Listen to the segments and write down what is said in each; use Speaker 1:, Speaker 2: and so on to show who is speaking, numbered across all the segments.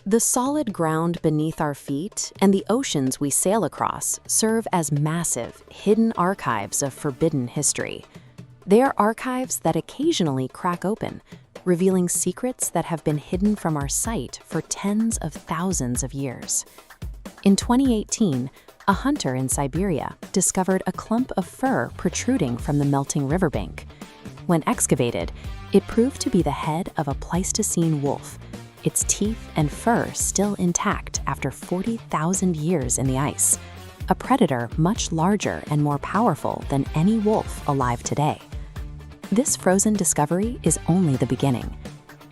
Speaker 1: The solid ground beneath our feet and the oceans we sail across serve as massive, hidden archives of forbidden history. They are archives that occasionally crack open, revealing secrets that have been hidden from our sight for tens of thousands of years. In 2018, a hunter in Siberia discovered a clump of fur protruding from the melting riverbank. When excavated, it proved to be the head of a Pleistocene wolf, its teeth and fur still intact after 40,000 years in the ice, a predator much larger and more powerful than any wolf alive today. This frozen discovery is only the beginning.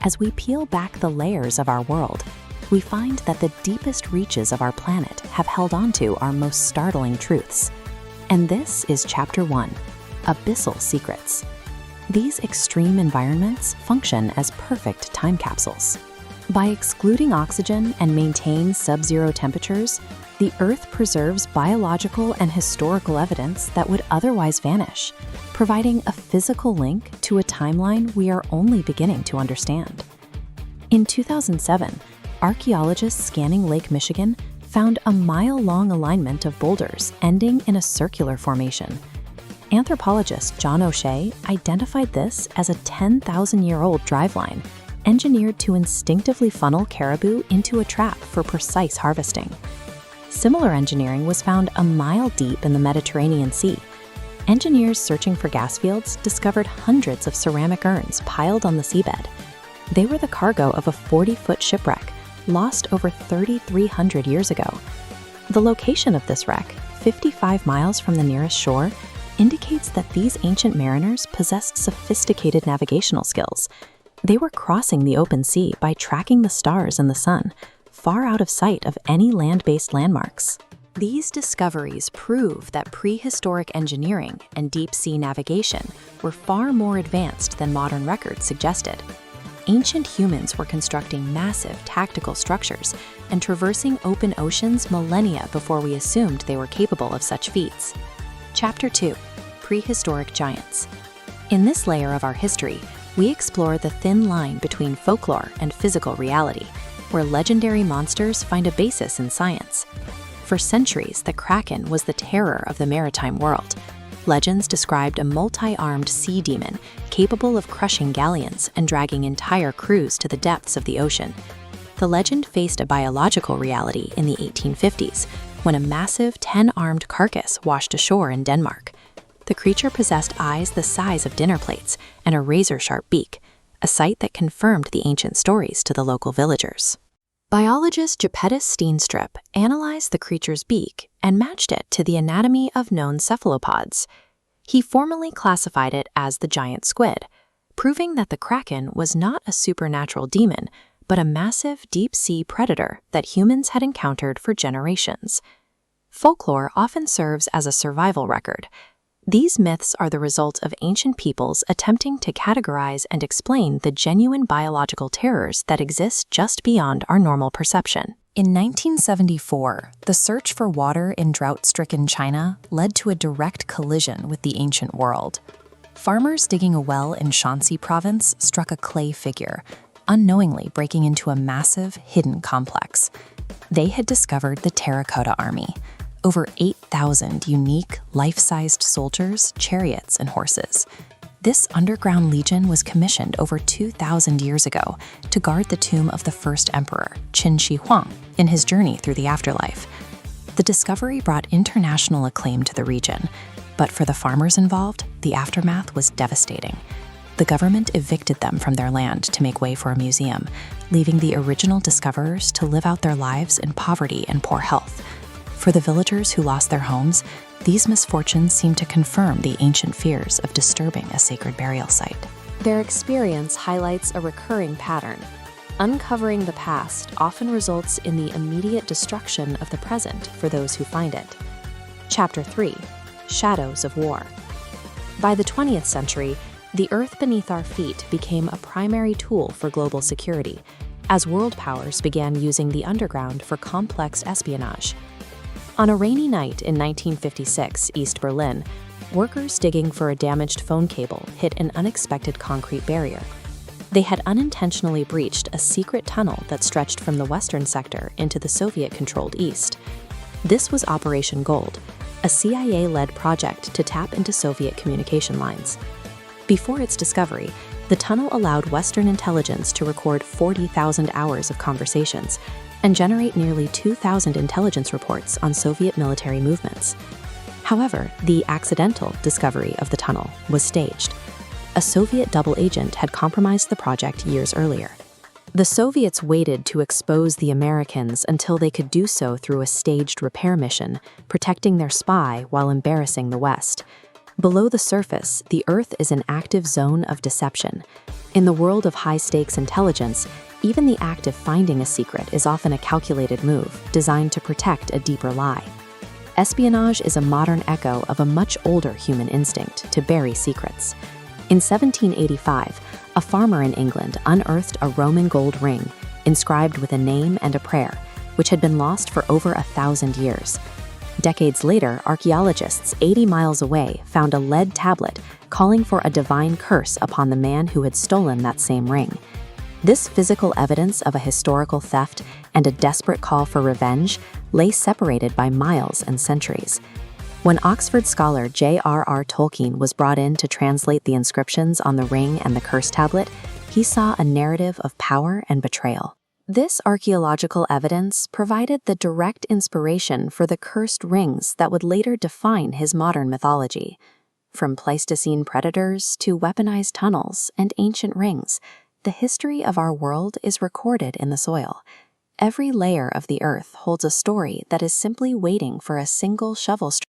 Speaker 1: As we peel back the layers of our world, we find that the deepest reaches of our planet have held onto our most startling truths. And this is Chapter 1, Abyssal Secrets. These extreme environments function as perfect time capsules. By excluding oxygen and maintaining sub-zero temperatures, the Earth preserves biological and historical evidence that would otherwise vanish, providing a physical link to a timeline we are only beginning to understand. In 2007, archaeologists scanning Lake Michigan found a mile-long alignment of boulders ending in a circular formation. Anthropologist John O'Shea identified this as a 10,000-year-old driveline, engineered to instinctively funnel caribou into a trap for precise harvesting. Similar engineering was found a mile deep in the Mediterranean Sea. Engineers searching for gas fields discovered hundreds of ceramic urns piled on the seabed. They were the cargo of a 40-foot shipwreck, lost over 3,300 years ago. The location of this wreck, 55 miles from the nearest shore, indicates that these ancient mariners possessed sophisticated navigational skills. They were crossing the open sea by tracking the stars and the sun, far out of sight of any land-based landmarks. These discoveries prove that prehistoric engineering and deep-sea navigation were far more advanced than modern records suggested. Ancient humans were constructing massive tactical structures and traversing open oceans millennia before we assumed they were capable of such feats. Chapter 2, Prehistoric Giants. In this layer of our history, we explore the thin line between folklore and physical reality, where legendary monsters find a basis in science. For centuries, the Kraken was the terror of the maritime world. Legends described a multi-armed sea demon capable of crushing galleons and dragging entire crews to the depths of the ocean. The legend faced a biological reality in the 1850s, when a massive 10-armed carcass washed ashore in Denmark. The creature possessed eyes the size of dinner plates and a razor-sharp beak, a sight that confirmed the ancient stories to the local villagers. Biologist Japetus Steenstrup analyzed the creature's beak and matched it to the anatomy of known cephalopods. He formally classified it as the giant squid, proving that the Kraken was not a supernatural demon, but a massive deep-sea predator that humans had encountered for generations. Folklore often serves as a survival record. These myths are the result of ancient peoples attempting to categorize and explain the genuine biological terrors that exist just beyond our normal perception. In 1974, the search for water in drought-stricken China led to a direct collision with the ancient world. Farmers digging a well in Shanxi province struck a clay figure, unknowingly breaking into a massive, hidden complex. They had discovered the Terracotta Army, over 8,000 unique, life-sized soldiers, chariots, and horses. This underground legion was commissioned over 2,000 years ago to guard the tomb of the first emperor, Qin Shi Huang, in his journey through the afterlife. The discovery brought international acclaim to the region, but for the farmers involved, the aftermath was devastating. The government evicted them from their land to make way for a museum, leaving the original discoverers to live out their lives in poverty and poor health. For the villagers who lost their homes, these misfortunes seem to confirm the ancient fears of disturbing a sacred burial site. Their experience highlights a recurring pattern. Uncovering the past often results in the immediate destruction of the present for those who find it. Chapter 3, Shadows of War. By the 20th century, the earth beneath our feet became a primary tool for global security, as world powers began using the underground for complex espionage. On a rainy night in 1956, East Berlin, workers digging for a damaged phone cable hit an unexpected concrete barrier. They had unintentionally breached a secret tunnel that stretched from the western sector into the Soviet-controlled east. This was Operation Gold, a CIA-led project to tap into Soviet communication lines. Before its discovery, the tunnel allowed Western intelligence to record 40,000 hours of conversations and generate nearly 2,000 intelligence reports on Soviet military movements. However, the accidental discovery of the tunnel was staged. A Soviet double agent had compromised the project years earlier. The Soviets waited to expose the Americans until they could do so through a staged repair mission, protecting their spy while embarrassing the West. Below the surface, the Earth is an active zone of deception. In the world of high-stakes intelligence, even the act of finding a secret is often a calculated move, designed to protect a deeper lie. Espionage is a modern echo of a much older human instinct to bury secrets. In 1785, a farmer in England unearthed a Roman gold ring, inscribed with a name and a prayer, which had been lost for over 1,000 years. Decades later, archaeologists 80 miles away found a lead tablet calling for a divine curse upon the man who had stolen that same ring. This physical evidence of a historical theft and a desperate call for revenge lay separated by miles and centuries. When Oxford scholar J.R.R. Tolkien was brought in to translate the inscriptions on the ring and the curse tablet, he saw a narrative of power and betrayal. This archaeological evidence provided the direct inspiration for the cursed rings that would later define his modern mythology. From Pleistocene predators to weaponized tunnels and ancient rings, the history of our world is recorded in the soil. Every layer of the earth holds a story that is simply waiting for a single shovel stroke.